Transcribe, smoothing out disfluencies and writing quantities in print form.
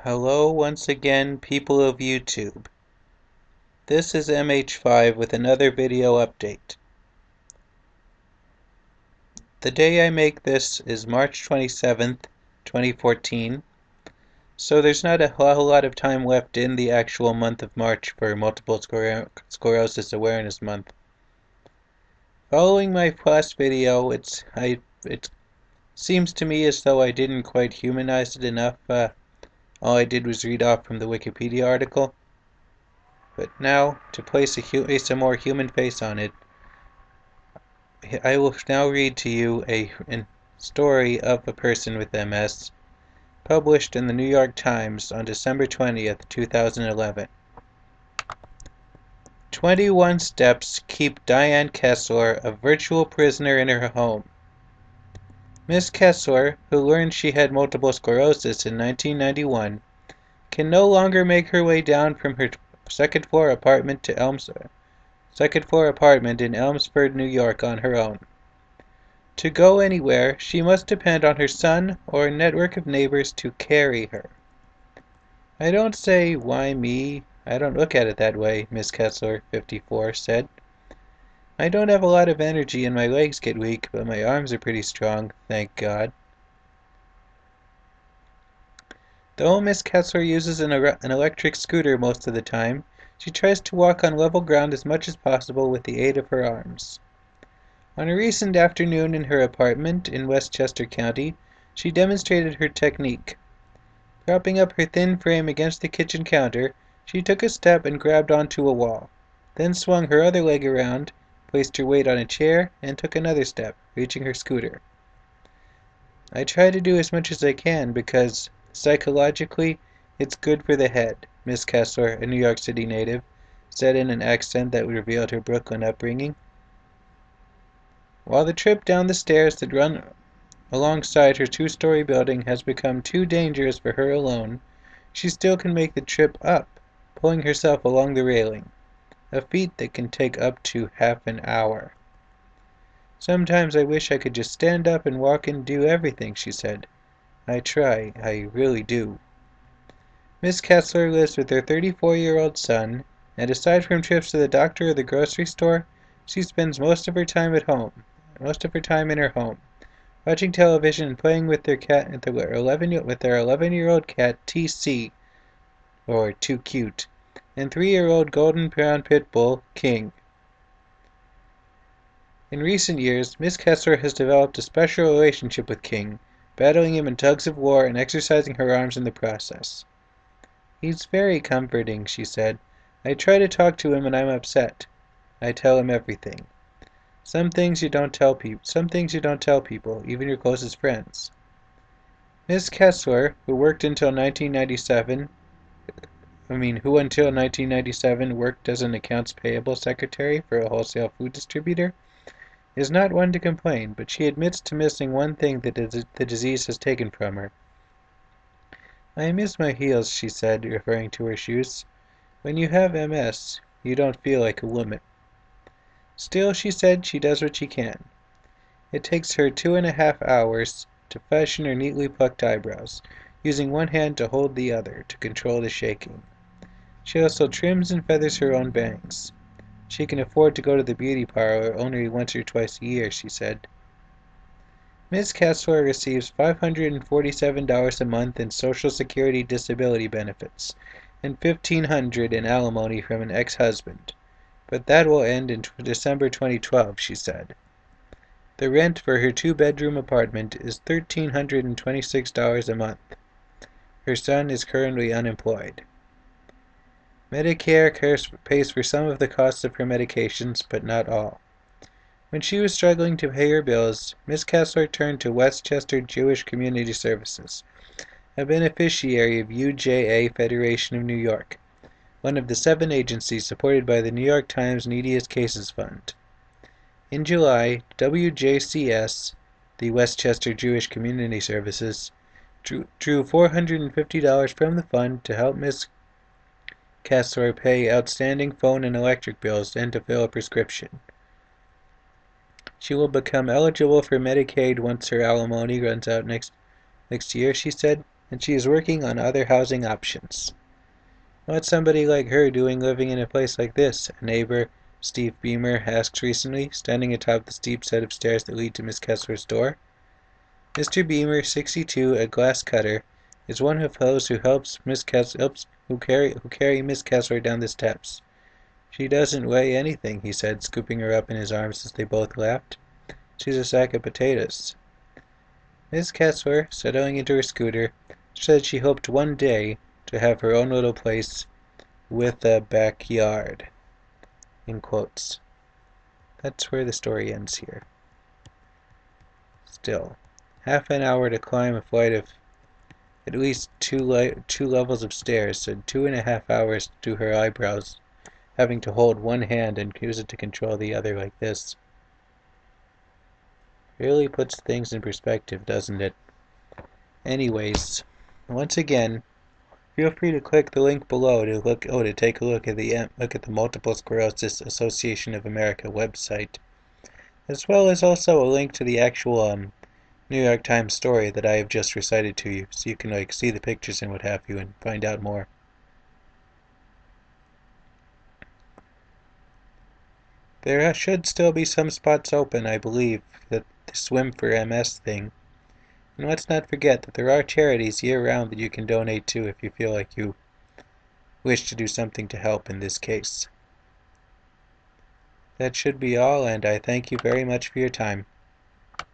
Hello once again, people of YouTube. This is MH5 with another video update. The day I make this is March 27th, 2014, so there's not a whole lot of time left in the actual month of March for Multiple Sclerosis Awareness Month. Following my last video, it seems to me as though I didn't quite humanize it enough. All I did was read off from the Wikipedia article. But now, to place a more human face on it, I will now read to you a story of a person with MS, published in the New York Times on December 20th, 2011. 21 steps keep Diane Kessler a virtual prisoner in her home. Miss Kessler, who learned she had multiple sclerosis in 1991, can no longer make her way down from her second floor apartment in Elmsford, New York on her own. To go anywhere, she must depend on her son or a network of neighbors to carry her. I don't say, why me? I don't look at it that way, Miss Kessler, 54, said. I don't have a lot of energy and my legs get weak, but my arms are pretty strong, thank God. Though Miss Kessler uses an electric scooter most of the time, she tries to walk on level ground as much as possible with the aid of her arms. On a recent afternoon in her apartment in Westchester County, she demonstrated her technique. Propping up her thin frame against the kitchen counter, she took a step and grabbed onto a wall, then swung her other leg around, placed her weight on a chair, and took another step, reaching her scooter. I try to do as much as I can because, psychologically, it's good for the head, Miss Kessler, a New York City native, said in an accent that revealed her Brooklyn upbringing. While the trip down the stairs that run alongside her two-story building has become too dangerous for her alone, she still can make the trip up, pulling herself along the railing, a feat that can take up to half an hour. Sometimes I wish I could just stand up and walk and do everything, she said. I try, I really do. Miss Kessler lives with her 34-year-old son, and aside from trips to the doctor or the grocery store, she spends most of her time in her home, watching television and playing with their cat with their 11-year-old cat TC, or Too Cute, and 3-year-old golden brown pit bull King. In recent years, Miss Kessler has developed a special relationship with King, battling him in tugs of war and exercising her arms in the process. He's very comforting, she said. I try to talk to him when I'm upset. I tell him everything. Some things you don't tell people, even your closest friends. Miss Kessler, who until 1997 worked as an accounts payable secretary for a wholesale food distributor, is not one to complain, but she admits to missing one thing that the disease has taken from her. I miss my heels, she said, referring to her shoes. When you have MS, you don't feel like a woman. Still, she said, she does what she can. It takes her 2.5 hours to fashion her neatly plucked eyebrows, using one hand to hold the other to control the shaking. She also trims and feathers her own bangs. She can afford to go to the beauty parlor only once or twice a year, she said. Ms. Kessler receives $547 a month in Social Security disability benefits and $1,500 in alimony from an ex-husband, but that will end in December 2012, she said. The rent for her 2-bedroom apartment is $1,326 a month. Her son is currently unemployed. Medicare pays for some of the costs of her medications, but not all. When she was struggling to pay her bills, Miss Kessler turned to Westchester Jewish Community Services, a beneficiary of UJA Federation of New York, one of the 7 agencies supported by the New York Times Neediest Cases Fund. In July, WJCS, the Westchester Jewish Community Services, drew $450 from the fund to help Miss Kessler pay outstanding phone and electric bills and to fill a prescription. She will become eligible for Medicaid once her alimony runs out next year, she said. and she is working on other housing options. What's somebody like her doing living in a place like this? A neighbor, Steve Beamer, asks recently, standing atop the steep set of stairs that lead to Miss Kessler's door. Mr. Beamer, 62, a glass cutter, is one of those who carry Miss Kessler down the steps. She doesn't weigh anything, he said, scooping her up in his arms as they both laughed. She's a sack of potatoes. Miss Kessler, settling into her scooter, said she hoped one day to have her own little place with a backyard. In quotes. That's where the story ends here. Still, half an hour to climb a flight of at least two levels of stairs, and 2.5 hours to do her eyebrows, having to hold one hand and use it to control the other like this. Really puts things in perspective, doesn't it? Anyways, once again, feel free to click the link below to take a look at the Multiple Sclerosis Association of America website, as well as also a link to the actual New York Times story that I have just recited to you, so you can see the pictures and what have you and find out more. There should still be some spots open, I believe, that the Swim for MS thing. And let's not forget that there are charities year-round that you can donate to if you feel like you wish to do something to help in this case. That should be all, and I thank you very much for your time.